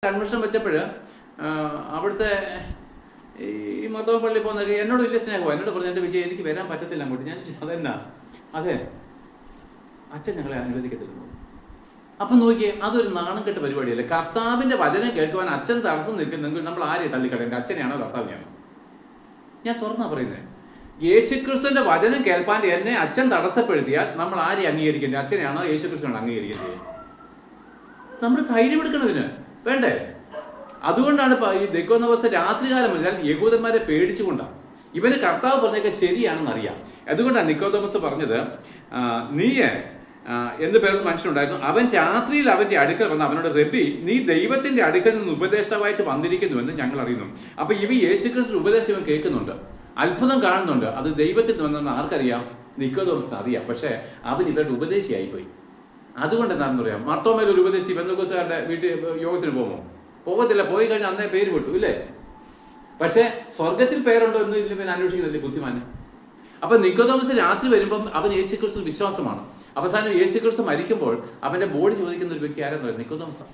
Convention വെച്ചപ്പോൾ അവിടുത്തെ ഈ മൊത്തം പള്ളി പോകുന്നതൊക്കെ എന്നോട് വലിയ സ്നേഹമാണ്. എന്നോട് പറഞ്ഞു, എൻ്റെ വിജയ് എനിക്ക് വരാൻ പറ്റത്തില്ല അങ്ങോട്ട്. ഞാൻ അതെന്നാ? അതെ, അച്ഛൻ ഞങ്ങളെ അനുവദിക്കത്തില്ല. അപ്പം നോക്കിയേ, അതൊരു നാണം കെട്ട പരിപാടിയല്ലേ? കർത്താവിൻ്റെ വചനം കേൾക്കുവാൻ അച്ഛൻ തടസ്സം നിൽക്കുന്നെങ്കിൽ നമ്മൾ ആരെയും തള്ളിക്കളയേണ്ട? അച്ഛനെയാണോ കർത്താവിനെയാണോ? ഞാൻ തുറന്നാ പറയുന്നത്. യേശുക്രിസ്തുവിന്റെ വചനം കേൾപ്പാൻ എന്നെ അച്ഛൻ തടസ്സപ്പെടുത്തിയാൽ നമ്മൾ ആരെ അംഗീകരിക്കേണ്ടത്? അച്ഛനെയാണോ യേശുക്രിസ്തുവാണോ അംഗീകരിക്കേണ്ടത്? നമ്മൾ ധൈര്യം എടുക്കണതിന് വേണ്ടേ? അതുകൊണ്ടാണ് ഈ ദൈവോപദേശം രാത്രികാലം മുതൽ യഹൂദന്മാരെ പേടിച്ചുകൊണ്ടാണ്. ഇവന് കർത്താവ് പറഞ്ഞൊക്കെ ശരിയാണെന്ന് അറിയാം. അതുകൊണ്ടാണ് നിക്കോദെമോസ് പറഞ്ഞത്, നീ എന്ന് പേരുള്ള മനുഷ്യനുണ്ടായിരുന്നു, അവൻ രാത്രിയിൽ അവന്റെ അടുക്കൽ വന്ന് അവനോട്, റബ്ബി, നീ ദൈവത്തിന്റെ അടുക്കൽ നിന്ന് ഉപദേഷ്ടാവായിട്ട് വന്നിരിക്കുന്നുവെന്ന് ഞങ്ങൾ അറിയുന്നു. അപ്പൊ ഇവ യേശുക്രിസ്തു ഉപദേശം ഇവൻ കേൾക്കുന്നുണ്ട്, അത്ഭുതം കാണുന്നുണ്ട്. അത് ദൈവത്തിൽ നിന്ന് വന്നെന്ന് ആർക്കറിയാം? നിക്കോദെമോസിന് അറിയാം. പക്ഷെ അവൻ ഇവരുടെ ഉപദേശിയായിപ്പോയി. അതുകൊണ്ട് എന്താണെന്ന് പറയാം, മർത്തോമേൽ ഒരു ഉപദേശി പെന്തക്കോസ്തുകാരുടെ വീട്ടിൽ യോഗത്തിന് പോകുമോ? പോകത്തില്ല. പോയി കഴിഞ്ഞാൽ അന്നേ പേര് വിട്ടു, ഇല്ലേ? പക്ഷെ സ്വർഗത്തിൽ പേരുണ്ടോ എന്ന് ഇവൻ അന്വേഷിക്കുന്നില്ലേ ബുദ്ധിമാന്? അപ്പൊ നിക്കോദെമോസ് രാത്രി വരുമ്പം അവൻ യേശുക്രിസ്തു വിശ്വാസമാണ്. അവസാനം യേശുക്രിസ്തു മരിക്കുമ്പോൾ അവന്റെ ബോഡി ചോദിക്കുന്ന ഒരു വ്യക്തി ആരെന്ന് പറയും? നിക്കോദെമോസ്.